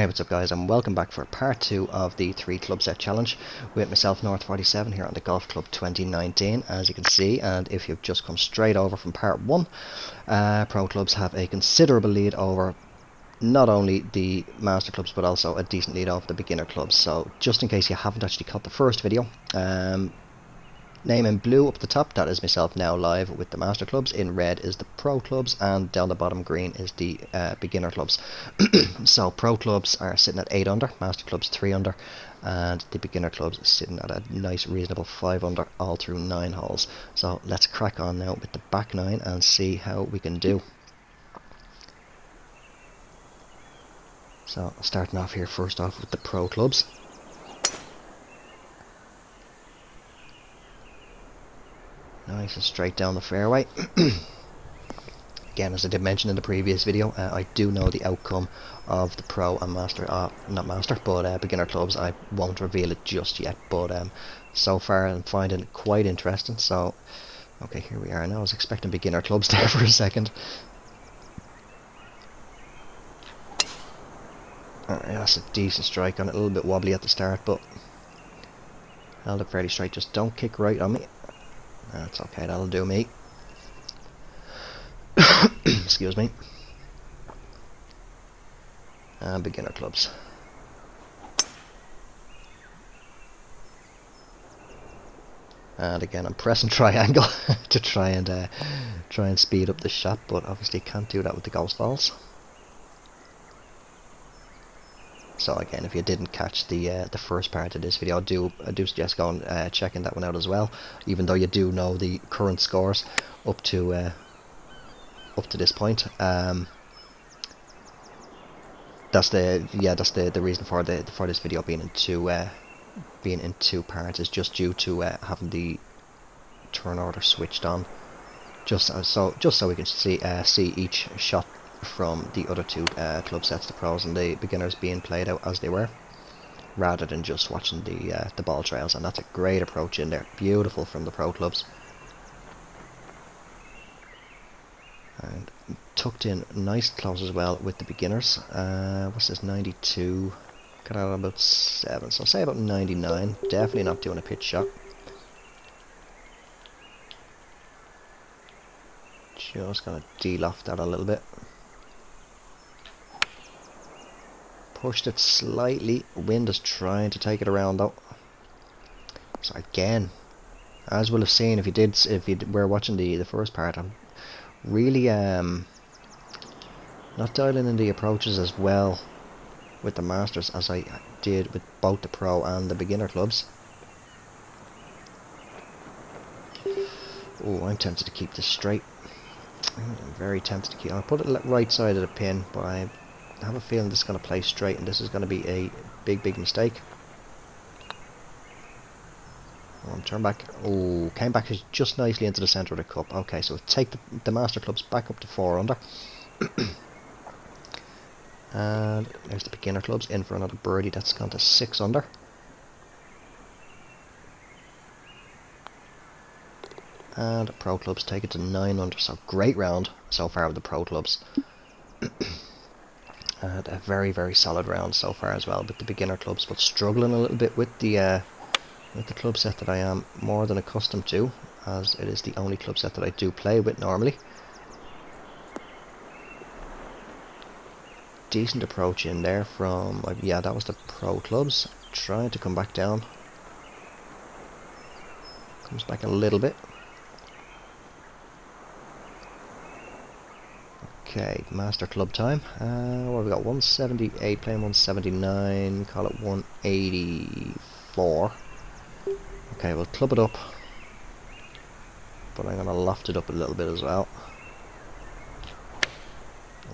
what's up guys, and welcome back for part 2 of the 3 club set challenge with myself, North47, here on the Golf Club 2019, as you can see. And if you've just come straight over from part 1, pro clubs have a considerable lead over not only the master clubs but also a decent lead over the beginner clubs. So just in case you haven't actually caught the first video, name in blue up the top, that is myself now live with the master clubs. In red is the pro clubs, and down the bottom green is the beginner clubs. So pro clubs are sitting at 8 under, master clubs 3 under, and the beginner clubs sitting at a nice reasonable 5 under all through 9 holes. So let's crack on now with the back 9 and see how we can do. So starting off here first off with the pro clubs. Nice and straight down the fairway. Again, as I did mention in the previous video, I do know the outcome of the pro and master, not master, but beginner clubs. I won't reveal it just yet, but so far I'm finding it quite interesting. So, okay, here we are now. I was expecting beginner clubs there for a second. That's a decent strike on it, a little bit wobbly at the start, but held it fairly straight. Just don't kick right on me. That's okay, that'll do me. Excuse me. And beginner clubs. And again, I'm pressing triangle to try and speed up the shot, but obviously can't do that with the ghost balls. So again, if you didn't catch the first part of this video, I do suggest going checking that one out as well. Even though you do know the current scores up to this point, that's the reason for this video being in two parts, is just due to having the turn order switched on, just so we can see each shot from the other two club sets, the pros and the beginners, being played out as they were, rather than just watching the ball trails. And that's a great approach in there, beautiful from the pro clubs, and tucked in nice close as well with the beginners. What's this, 92, got out about 7, so say about 99. Definitely not doing a pitch shot. Just gonna de-loft that a little bit. Pushed it slightly, wind is trying to take it around though. So again, as we'll have seen if you were watching the first part, I'm really not dialing in the approaches as well with the masters as I did with both the pro and the beginner clubs. Oh, I'm tempted to keep this straight. I'm very tempted to keep. I'll put it right side of the pin, but I have a feeling this is going to play straight, and this is going to be a big mistake. Turn back. Oh, came back just nicely into the centre of the cup. Okay, so take the master clubs back up to 4 under. And there's the beginner clubs in for another birdie. That's gone to 6 under. And pro clubs take it to 9 under. So great round so far with the pro clubs. And a very solid round so far as well with the beginner clubs, but struggling a little bit with the club set that I am more than accustomed to, as it is the only club set that I do play with normally. Decent approach in there from, yeah, that was the pro clubs, trying to come back down. Comes back a little bit. Okay, master club time. What have we got? 178 playing 179. Call it 184. Okay, we'll club it up, but I'm gonna loft it up a little bit as well.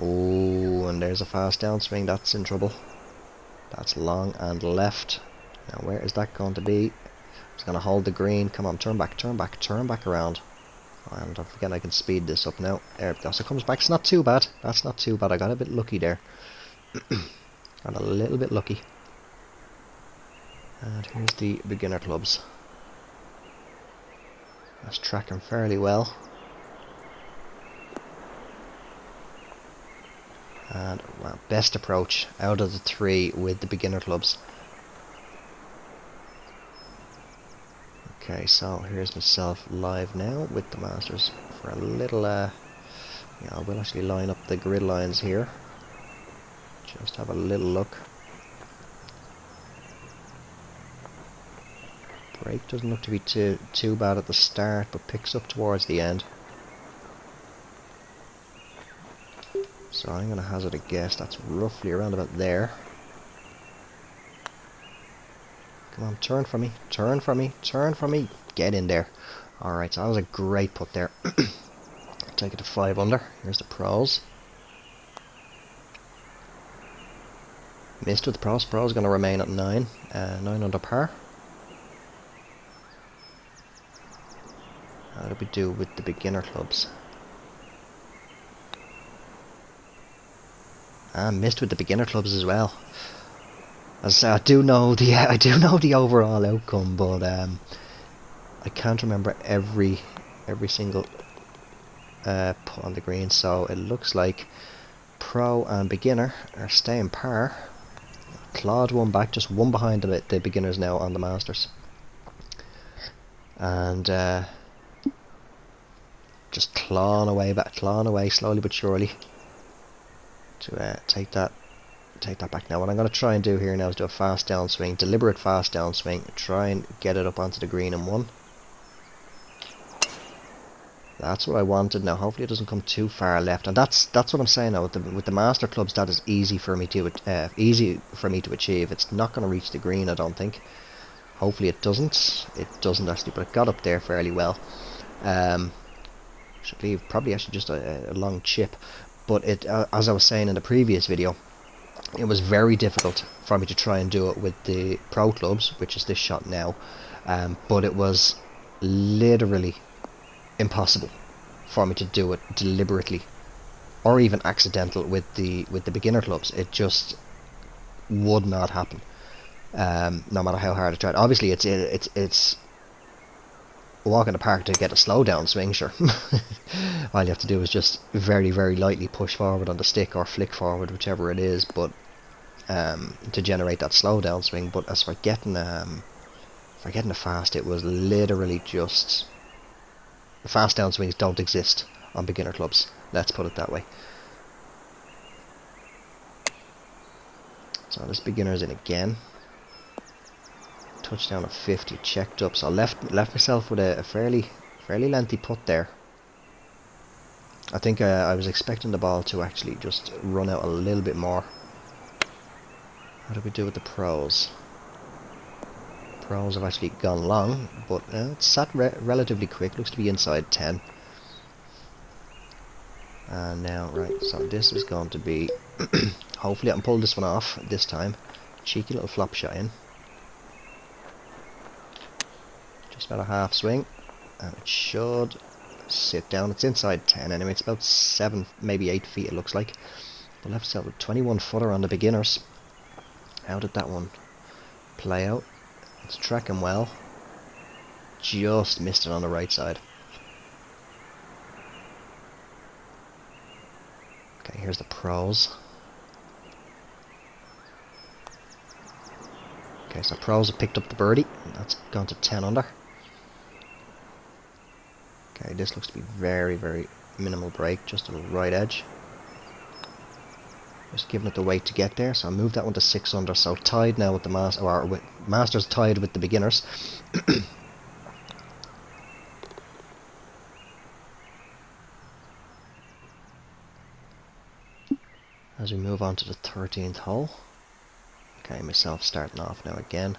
Oh, and there's a fast downswing. That's in trouble. That's long and left. Now where is that going to be? It's gonna hold the green. Come on, turn back around. And don't forget I can speed this up now. There we go. So it comes back. It's not too bad. That's not too bad. I got a bit lucky there. Got a little bit lucky. And here's the beginner clubs. That's tracking fairly well. And well, best approach out of the three with the beginner clubs. Okay, so here's myself live now with the Masters for a little, yeah, I will actually line up the grid lines here. Just have a little look. Brake doesn't look to be too bad at the start, but picks up towards the end. So I'm going to hazard a guess that's roughly around about there. Come on, turn for me, turn for me, turn for me. Get in there. Alright, so that was a great put there. Take it to 5 under. Here's the pros. Missed with the pros. Pros going to remain at 9. 9 under par. How do we do with the beginner clubs? Missed with the beginner clubs as well. As I say, I do know the overall outcome, but I can't remember every single put on the green. So it looks like pro and beginner are staying par. Clawed one back, just one behind the beginners now on the Masters, and just clawing away slowly but surely to take that back. Now what I'm going to try and do here now is do a fast downswing, deliberate fast downswing, try and get it up onto the green in one. That's what I wanted. Now hopefully it doesn't come too far left, and that's what I'm saying now with the master clubs. That is easy for me to achieve. It's not going to reach the green, I don't think. Hopefully it doesn't. It doesn't actually, but it got up there fairly well. Should leave probably actually just a long chip, but it as I was saying in the previous video, it was very difficult for me to try and do it with the pro clubs, which is this shot now, but it was literally impossible for me to do it deliberately or even accidental with the beginner clubs. It just would not happen, no matter how hard I tried. Obviously it's a walk in the park to get a slow down swing, sure. All you have to do is just very lightly push forward on the stick or flick forward, whichever it is, but to generate that slow down swing. But as for getting it fast, it was literally just, the fast down swings don't exist on beginner clubs, let's put it that way. So this beginner's in again. Touchdown of 50, checked up. So left myself with a fairly lengthy putt there. I think I was expecting the ball to actually just run out a little bit more. How do we do with the pros? Pros have actually gone long, but it's sat relatively quick. Looks to be inside 10. And now, right, so this is going to be hopefully I can pull this one off this time. Cheeky little flop shot in. Just about a half swing, and it should sit down. It's inside 10 anyway. It's about 7, maybe 8 feet it looks like. But left side with 21 footer on the beginners. How did that one play out? It's tracking well. Just missed it on the right side. Okay, here's the pros. Okay, so pros have picked up the birdie. That's gone to 10 under. Okay, this looks to be very minimal break, just on the right edge. Just giving it the weight to get there, so I moved that one to 6 under. So tied now with the Masters tied with the beginners. As we move on to the 13th hole. Okay, myself starting off now again.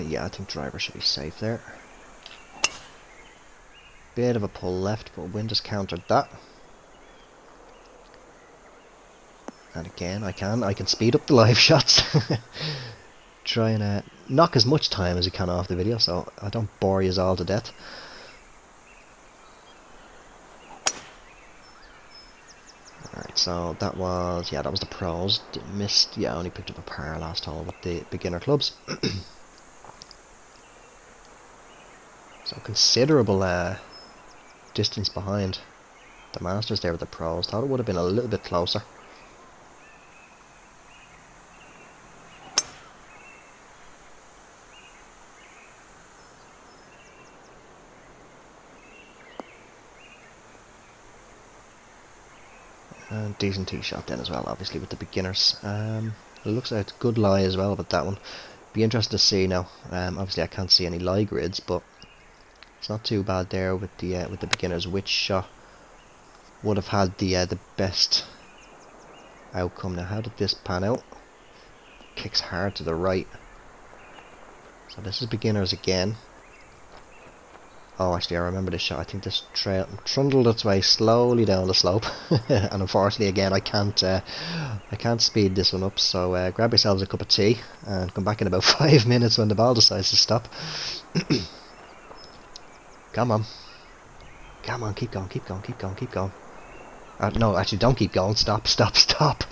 Yeah, I think driver should be safe there. Bit of a pull left, but wind has countered that. And again, I can speed up the live shots. Try and knock as much time as you can off the video, so I don't bore you all to death. Alright, so that was the pros. Missed, yeah, I only picked up a par last hole with the beginner clubs. So considerable distance behind The Masters there with the pros. Thought it would have been a little bit closer. And decent tee shot then as well, obviously, with the beginners. It looks like it's a good lie as well about that one. Be interested to see now. Obviously I can't see any lie grids, but it's not too bad there with the beginners. Which shot would have had the best outcome? Now, how did this pan out? Kicks hard to the right. So this is beginners again. Oh, actually, I remember this shot. I think this trail trundled its way slowly down the slope, and unfortunately, again, I can't speed this one up. So grab yourselves a cup of tea and come back in about 5 minutes when the ball decides to stop. Come on, come on, keep going, keep going, keep going, keep going. No, actually, don't keep going. Stop, stop, stop.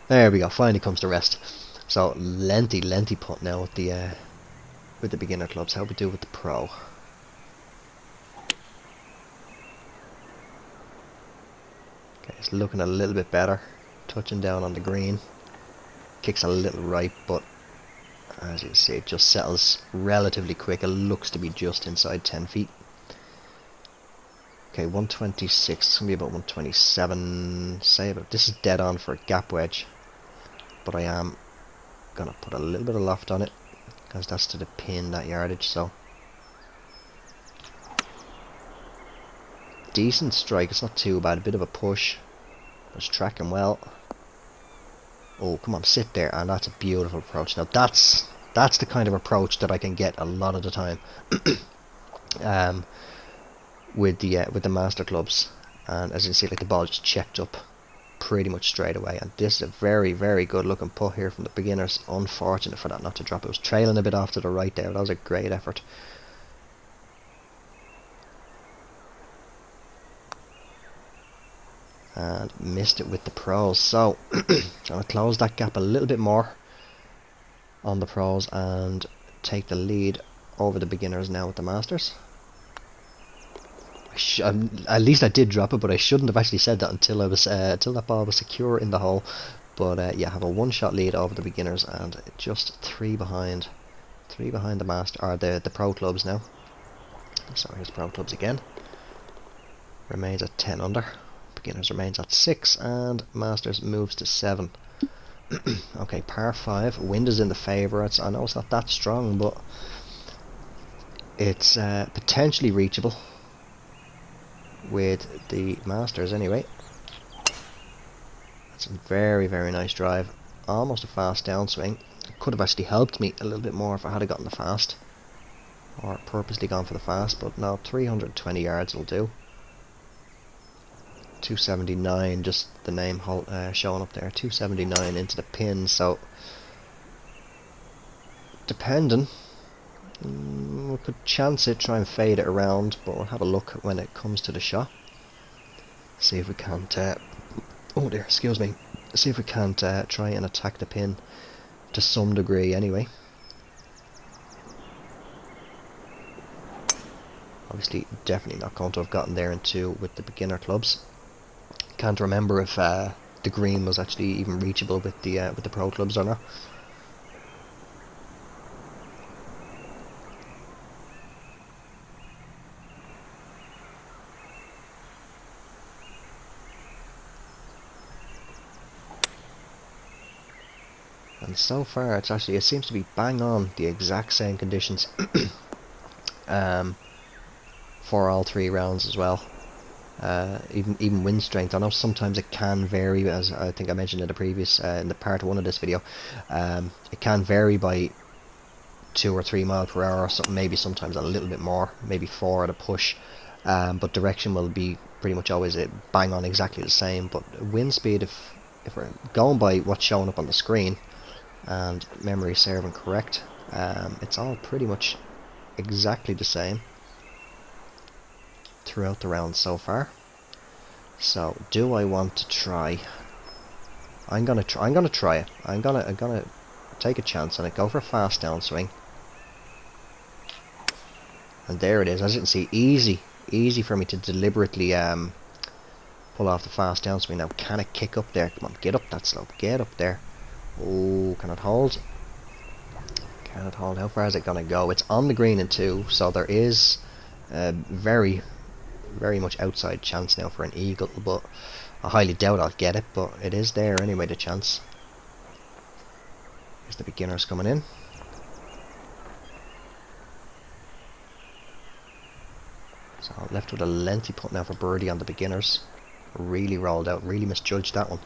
There we go. Finally comes to rest. So lengthy putt now with the beginner clubs. How we do with the pro? Okay, it's looking a little bit better. Touching down on the green. Kicks a little right, but as you can see, it just settles relatively quick. It looks to be just inside 10 feet. Okay, 126. It's going to be about 127. Say about this is dead on for a gap wedge, but I am going to put a little bit of loft on it, because that's to the pin, that yardage. So decent strike. It's not too bad. A bit of a push. It's tracking well. Oh, come on, sit there. And that's a beautiful approach. Now that's the kind of approach that I can get a lot of the time with the master clubs. And as you can see, like, the ball just checked up pretty much straight away. And this is a very, very good looking putt here from the beginners. Unfortunate for that not to drop. It was trailing a bit off to the right there. That was a great effort. And missed it with the pros. So I'm going to close that gap a little bit more on the pros and take the lead over the beginners now with the masters. At least I did drop it, but I shouldn't have actually said that until until that ball was secure in the hole. But yeah, have a one-shot lead over the beginners and just three behind the master, or the pro clubs now. So here's pro clubs again. Remains at 10 under. Beginners remains at 6, and masters moves to 7. Okay, par 5. Wind is in the favour. I know it's not that strong, but it's potentially reachable with the masters anyway. That's a very, very nice drive. Almost a fast downswing. It could have actually helped me a little bit more if I had gotten the fast, or purposely gone for the fast, but no, 320 yards will do. 279, just the name showing up there. 279 into the pin. So depending, we could chance it, try and fade it around, but we'll have a look when it comes to the shot. See if we can't oh dear, excuse me. See if we can't try and attack the pin to some degree anyway. Obviously definitely not going to have gotten there in 2 with the beginner clubs. Can't remember if the green was actually even reachable with the pro clubs or not. And so far it seems to be bang on the exact same conditions for all 3 rounds as well. Even wind strength. I know sometimes it can vary, as I think I mentioned in the previous in the part 1 of this video. It can vary by 2 or 3 miles per hour, or something, maybe sometimes a little bit more, maybe 4 at a push. But direction will be pretty much always bang on exactly the same. But wind speed, if we're going by what's showing up on the screen and memory serving correct, it's all pretty much exactly the same throughout the round so far. So do I want to try? I'm gonna try it. I'm gonna take a chance on it. Go for a fast downswing. And there it is. As you can see, easy easy for me to deliberately pull off the fast downswing. Now, can it kick up there? Come on, get up that slope. Get up there. Oh, can it hold? Can it hold? How far is it going to go? It's on the green in 2, so there is a very, very much outside chance now for an eagle, but I highly doubt I'll get it, but it is there anyway, the chance. Here's the beginners coming in. So left with a lengthy putt now for birdie on the beginners. Really rolled out, really misjudged that one.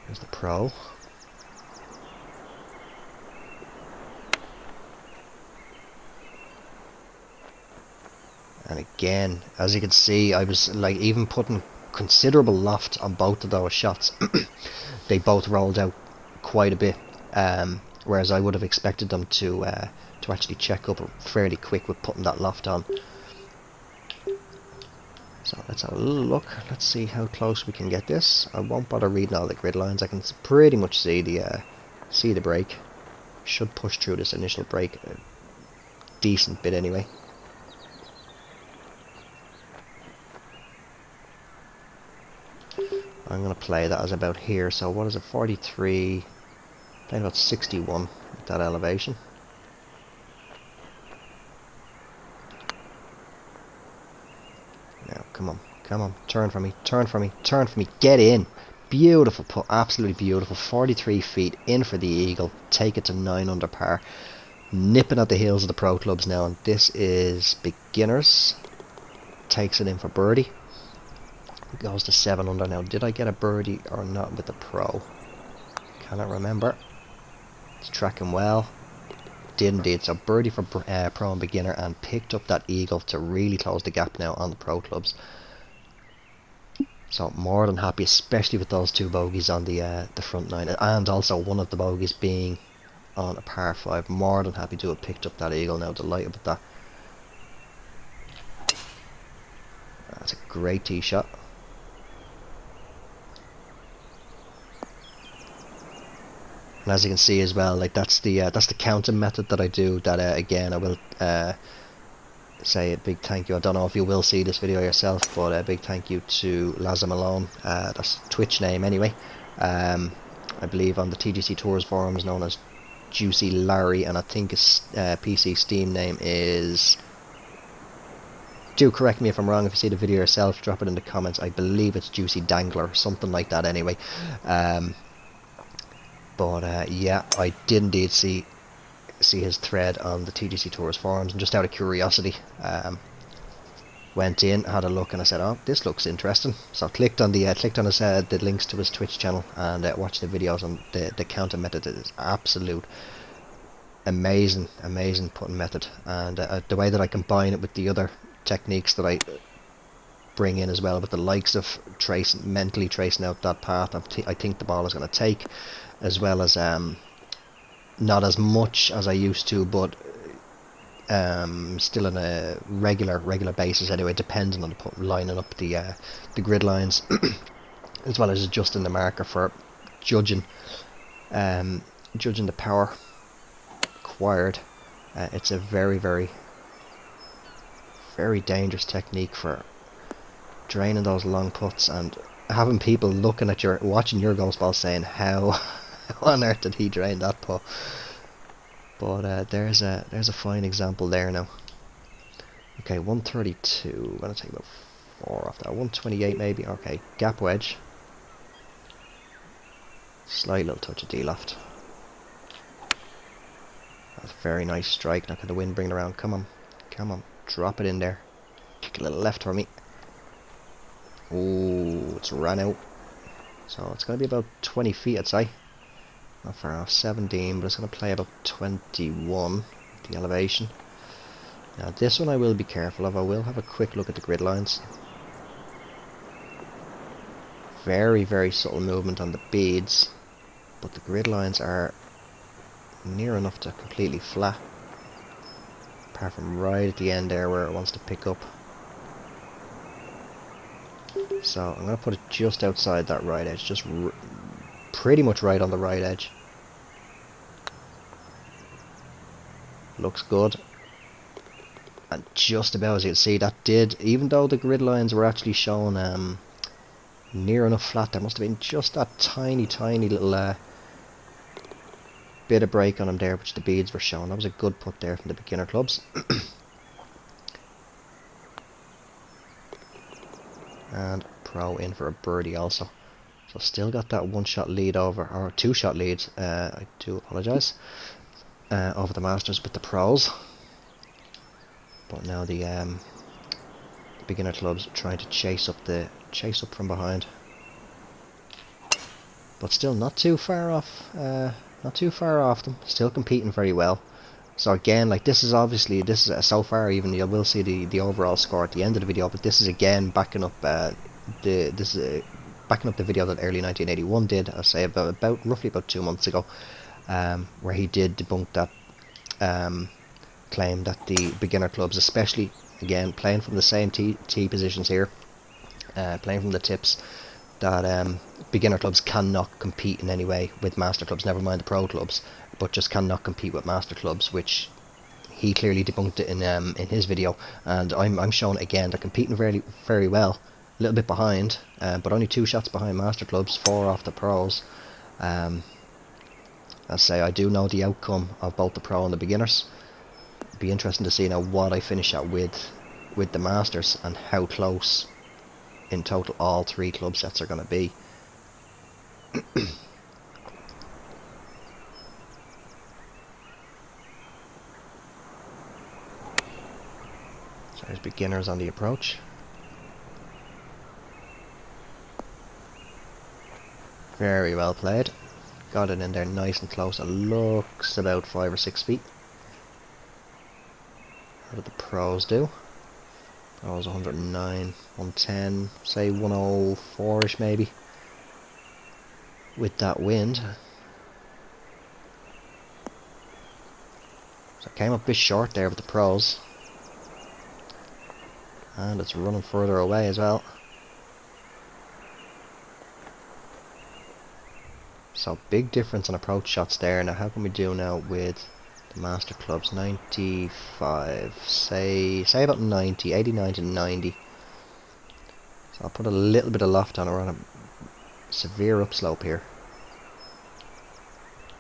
Here's the pro. And again, as you can see, I was like even putting considerable loft on both of those shots. They both rolled out quite a bit, whereas I would have expected them to actually check up fairly quick with putting that loft on. So let's have a little look. Let's see how close we can get this. I won't bother reading all the grid lines. I can pretty much see the break. Should push through this initial break a decent bit anyway. I'm going to play that as about here. So what is it? 43. Playing about 61 at that elevation. Now, come on, come on, turn for me, turn for me, turn for me, get in. Beautiful putt, absolutely beautiful. 43 feet in for the eagle. Take it to 9 under par. Nipping at the heels of the pro clubs now, and this is beginners. Takes it in for birdie. Goes to 7 under now. Did I get a birdie or not with the pro? Cannot remember. It's tracking well. Did indeed. So birdie for pro and beginner, and picked up that eagle to really close the gap now on the pro clubs. So more than happy, especially with those 2 bogeys on the front 9, and also one of the bogeys being on a par 5. More than happy to have picked up that eagle now. Delighted with that. That's a great tee shot. And as you can see as well, like that's the counting method that I do. That again, I will say a big thank you. I don't know if you will see this video yourself, but a big thank you to Lazza Malone. That's Twitch name anyway. I believe on the TGC Tours forums known as Juicy Larry, and I think his PC Steam name is. Do correct me if I'm wrong. If you see the video yourself, drop it in the comments. I believe it's Juicy Dangler, something like that. Anyway. But yeah, I did indeed see his thread on the TGC Tours forums, and just out of curiosity, went in, had a look, and I said, "Oh, this looks interesting." So I clicked on the links to his Twitch channel and watched the videos on the counting method. It is absolute amazing putting method, and the way that I combine it with the other techniques that I bring in as well, with the likes of mentally tracing out that path I think the ball is going to take, as well as not as much as I used to, but still on a regular basis anyway, depending on lining up the grid lines, as well as adjusting the marker for judging the power acquired. It's a very dangerous technique for draining those long putts and having people looking at watching your golf ball saying, how on earth did he drain that putt? But there's a fine example there now. Okay, 132. I'm gonna take about 4 off that. 128 maybe. Okay, gap wedge. Slight little touch of D-loft. That's a very nice strike. Now can the wind bring it around? Come on, come on, drop it in there. Kick a little left for me. Oh, it's ran out. So it's going to be about 20 feet, I'd say. Not far off, 17, but it's going to play about 21, the elevation. Now this one I will be careful of. I will have a quick look at the grid lines. Very subtle movement on the beads, but the grid lines are near enough to completely flat. Apart from right at the end there where it wants to pick up. So I'm going to put it just outside that right edge, just pretty much right on the right edge. Looks good. And just about, as you can see, that did, even though the grid lines were actually shown near enough flat, there must have been just that tiny little bit of break on them there, which the beads were showing. That was a good put there from the beginner clubs. And pro in for a birdie also. So still got that one shot lead over, or two shot lead, I do apologise, over the Masters with the pros. But now the beginner clubs trying to chase up from behind. But still not too far off them, still competing very well. So again, like this is so far, even you will see the overall score at the end of the video, but this is again backing up backing up the video that early 1981 did, I say roughly about 2 months ago, where he did debunk that claim that the beginner clubs, especially again playing from the same tee positions here, playing from the tips, that beginner clubs cannot compete in any way with master clubs, never mind the pro clubs, but just cannot compete with master clubs, which he clearly debunked it in his video, and I'm showing it again. They're competing very, very well, a little bit behind, but only 2 shots behind master clubs, 4 off the pros. I say I do know the outcome of both the pro and the beginners. Be interesting to see now what I finish at with the masters and how close in total all 3 club sets are going to be. So there's beginners on the approach. Very well played. Got it in there nice and close. It looks about 5 or 6 feet. How did the pros do? Pros 109, 110, say 104-ish maybe. With that wind. So it came up a bit short there with the pros. And it's running further away as well. So big difference in approach shots there. Now how can we do now with the master clubs? 95, say about 90, 89 to 90. So I'll put a little bit of loft on it. We're on a severe upslope here.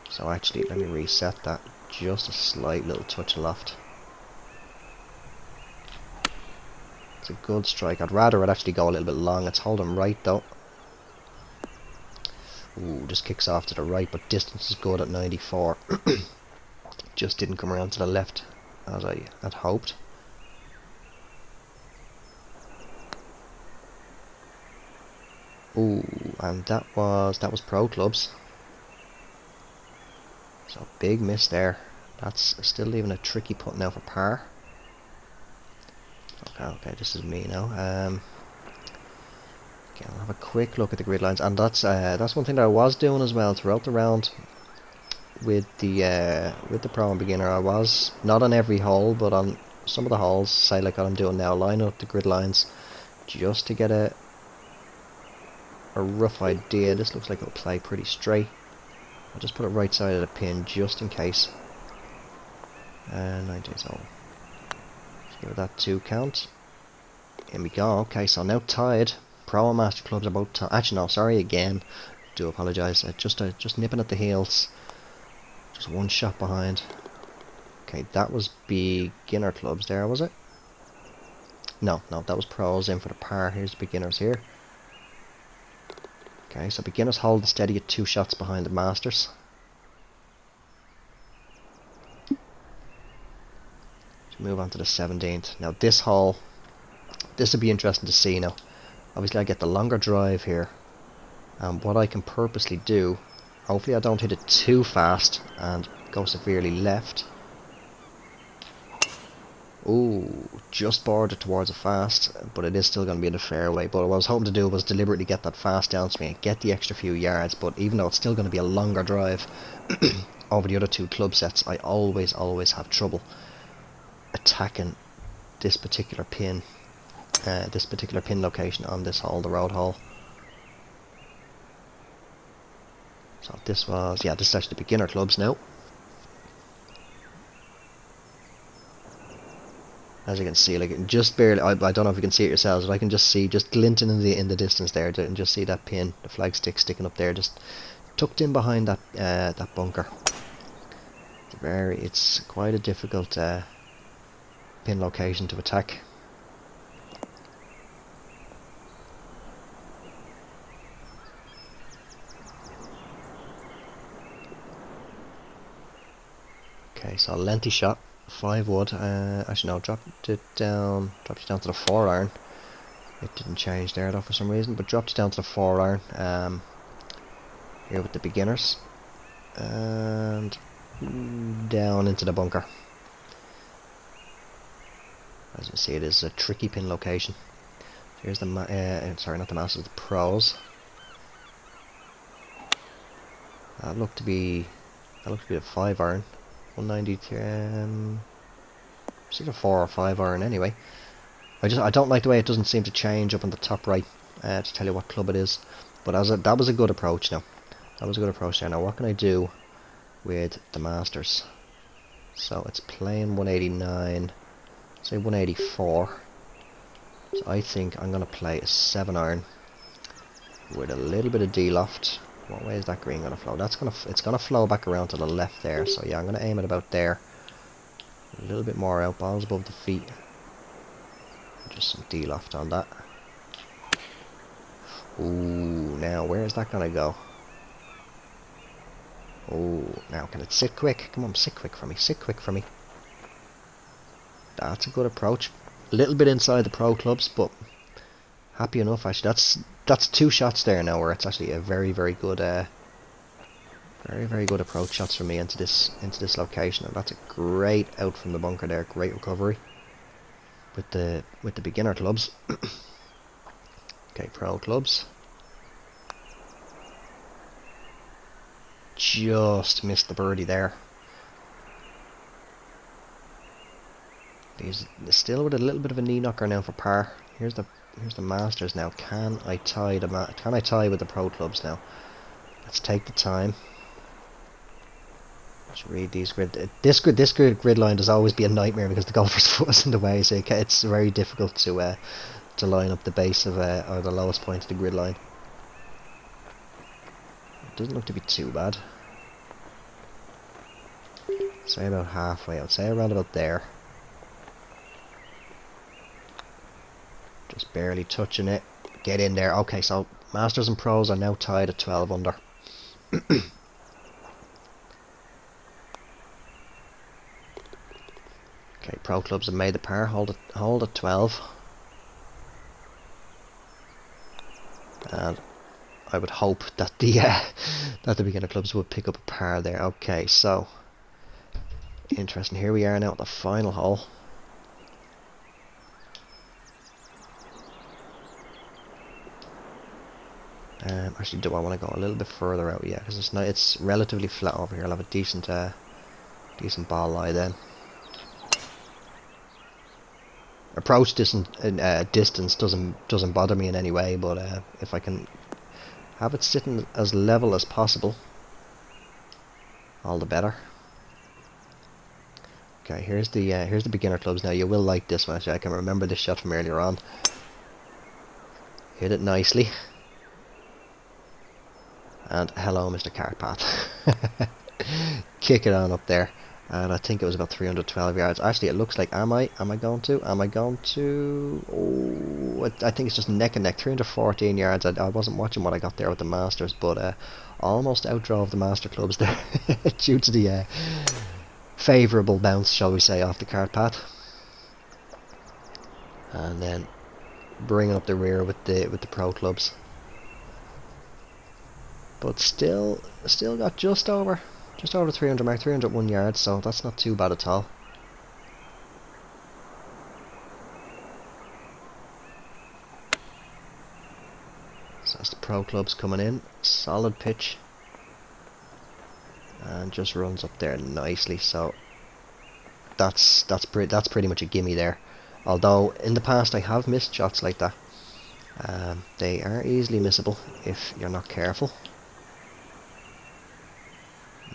So actually let me reset that. Just a slight little touch of loft. It's a good strike. I'd rather it actually go a little bit long. It's holding right though. Ooh, just kicks off to the right, but distance is good at 94. Just didn't come around to the left as I had hoped. Ooh, and that was pro clubs. So big miss there. That's still leaving a tricky putt now for par. Okay, this is me now. I'll have a quick look at the grid lines, and that's one thing that I was doing as well throughout the round with the pro and beginner. I was not on every hole, but on some of the holes, say like what I'm doing now, line up the grid lines just to get a rough idea. This looks like it'll play pretty straight. I'll just put it right side of the pin just in case. 19, so let's give it that 2 count. In we go. Okay, so now tied. Pro and master clubs are both actually no, sorry again. Do apologise. Just nipping at the heels. Just 1 shot behind. Okay, that was beginner clubs there, was it? No, that was pros in for the par. Here's the beginners here. Okay, so beginners hold steady at 2 shots behind the masters. Move on to the 17th. Now this hole, this will be interesting to see now. Obviously I get the longer drive here, and what I can purposely do, hopefully I don't hit it too fast and go severely left. Ooh, just bordered towards a fast, but it is still going to be in the fairway. But what I was hoping to do was deliberately get that fast down to me and get the extra few yards, but even though it's still going to be a longer drive over the other 2 club sets, I always have trouble attacking this particular pin location on this hole, the road hole. So this was, yeah, this is actually the beginner clubs now. As you can see, like just barely, I don't know if you can see it yourselves, but I can just see, just glinting in the distance there, and just see that pin, the flag stick sticking up there, just tucked in behind that that bunker. It's quite a difficult pin location to attack. Okay, so lengthy shot, 5 wood. Actually, no, dropped it down to the 4 iron. It didn't change there though for some reason, but dropped it down to the 4 iron. Here with the beginners, and down into the bunker. As you can see, it is a tricky pin location. Here's the sorry, not the masters, the pros. That looked to be a 5 iron. 190. It's either 4 or 5 iron anyway. I don't like the way it doesn't seem to change up on the top right to tell you what club it is. But that was a good approach now. That was a good approach there. Now what can I do with the masters? So it's playing 189. Say 184. So I think I'm gonna play a 7 iron with a little bit of D-loft. What way is that green gonna flow? It's gonna flow back around to the left there. So yeah, I'm gonna aim it about there. A little bit more out, balls above the feet. Just some D-loft on that. Ooh, now where is that gonna go? Oh, now can it sit quick? Come on, sit quick for me. Sit quick for me. That's a good approach. A little bit inside the pro clubs, but happy enough. Actually, that's 2 shots there now, where it's actually a very good, very good approach shots for me into this location. And that's a great out from the bunker there. Great recovery with the beginner clubs. Okay, pro clubs. Just missed the birdie there. He's still with a little bit of a knee knocker now for par. Here's the masters now. Can I tie with the pro clubs now? Let's take the time. Let's read these grid. This grid line does always be a nightmare because the golfer's foot is in the way, so it's very difficult to line up the base of or the lowest point of the grid line. It doesn't look to be too bad. Say about halfway. I would say around about there. Just barely touching it. Get in there. Okay, so masters and pros are now tied at 12 under. Okay, pro clubs have made the par. Hold at 12. And I would hope that the beginner clubs would pick up a par there. Okay, so interesting. Here we are now at the final hole. Actually, do I want to go a little bit further out? Yeah, because it's relatively flat over here. I'll have a decent ball lie then. Approach distance doesn't bother me in any way, but if I can have it sitting as level as possible, all the better. Okay, here's the beginner clubs now. You will like this one. Actually, I can remember this shot from earlier on. Hit it nicely. And hello, Mr. Cartpath. Kick it on up there. And I think it was about 312 yards. Actually, it looks like, am I going to? Oh, I think it's just neck and neck. 314 yards. I wasn't watching what I got there with the Masters, but almost outdrove the Master clubs there due to the favourable bounce, shall we say, off the cart path. And then bringing up the rear with the pro clubs. But still got just over the 300 mark, 301 yards, so that's not too bad at all. So that's the pro clubs coming in, solid pitch, and just runs up there nicely. So that's pretty much a gimme there. Although in the past I have missed shots like that. They are easily missable if you're not careful.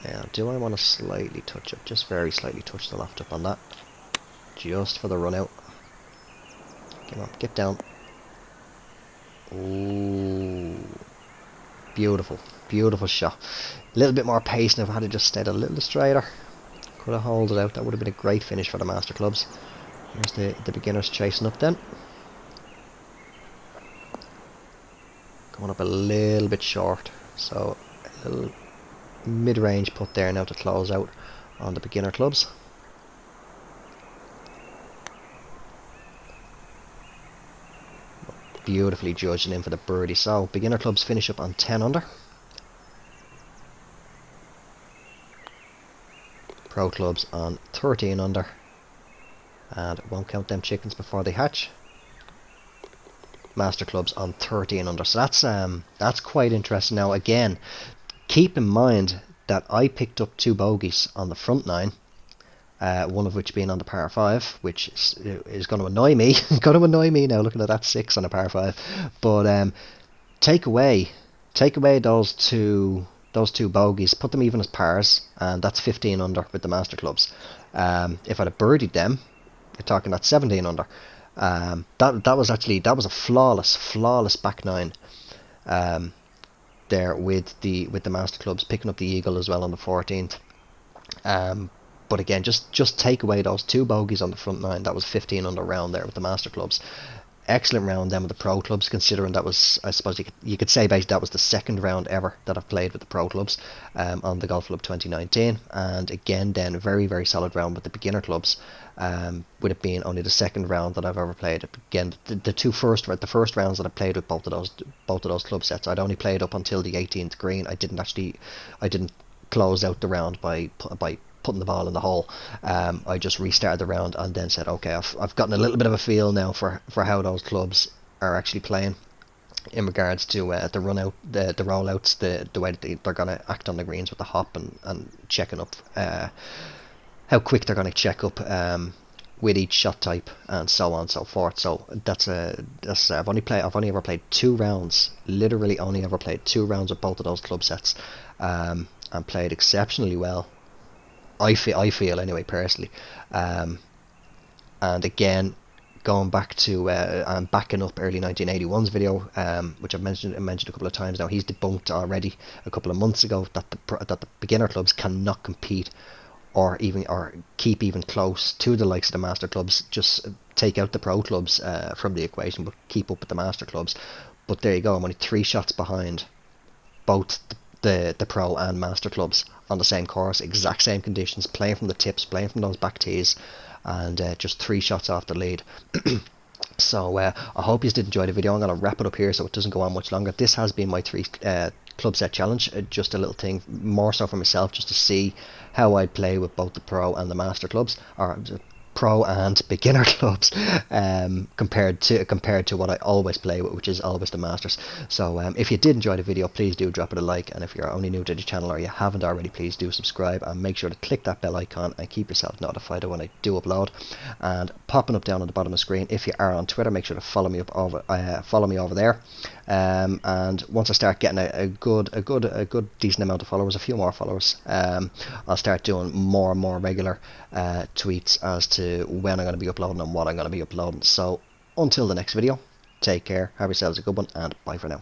Now, do I want to slightly touch up, just very slightly touch the loft up on that, just for the run out? Come on, get down. Ooh, beautiful, beautiful shot. A little bit more pace, and if I had just stayed a little straighter, could have held it out. That would have been a great finish for the Master Clubs. Here's the beginners chasing up then. Going up a little bit short, so a little mid-range putt there now to close out on the beginner clubs. Beautifully judged and in for the birdie. So beginner clubs finish up on 10 under. Pro clubs on 13 under. And won't count them chickens before they hatch. Master clubs on 13 under. So that's quite interesting. Now again, keep in mind that I picked up 2 bogeys on the front 9, one of which being on the par 5, which is going to annoy me. Going to annoy me now looking at that 6 on a par 5. But take away those two bogeys, put them even as pars, and that's 15 under with the Master clubs. If I'd have birdied them, you're talking at 17 under. That was a flawless back 9. There with the Master clubs, picking up the eagle as well on the 14th. But again, just take away those 2 bogeys on the front 9. That was 15 under round there with the Master clubs. Excellent round then with the Pro clubs, considering that was, I suppose you could say basically that was the 2nd round ever that I've played with the Pro clubs on the Golf Club 2019. And again then a very, very solid round with the beginner clubs, with it being only the 2nd round that I've ever played. Again, the first rounds that I played with both of those club sets, I'd only played up until the 18th green. I didn't close out the round by putting the ball in the hole. I just restarted the round and then said, okay, I've gotten a little bit of a feel now for how those clubs are actually playing in regards to the run out, the rollouts, the way that they're going to act on the greens with the hop and checking up how quick they're going to check up with each shot type and so on and so forth. So I've only ever played 2 rounds, literally only ever played 2 rounds of both of those club sets, and played exceptionally well. I feel anyway personally, and again, going back to and backing up early 1981's video, which I've mentioned a couple of times now. He's debunked already a couple of months ago that the beginner clubs cannot compete or keep even close to the likes of the Master clubs. Just take out the Pro clubs from the equation, but keep up with the Master clubs. But there you go. I'm only 3 shots behind both the Pro and Master clubs on the same course, exact same conditions, playing from the tips, playing from those back tees, and just 3 shots off the lead. So I hope you did enjoy the video. I'm going to wrap it up here so it doesn't go on much longer. This has been my 3 club set challenge, just a little thing more so for myself, just to see how I'd play with both the Pro and the Master clubs, or Pro and beginner clubs, compared to what I always play with, which is always the Masters. So if you did enjoy the video, please do drop it a like, and if you're only new to the channel or you haven't already, please do subscribe and make sure to click that bell icon and keep yourself notified when I do upload. And popping up down on the bottom of the screen, if you are on Twitter, make sure to follow me over there. And once I start getting a good decent amount of followers, a few more followers, I'll start doing more and more regular tweets as to when I'm going to be uploading and what I'm going to be uploading. So until the next video, take care, have yourselves a good one, and bye for now.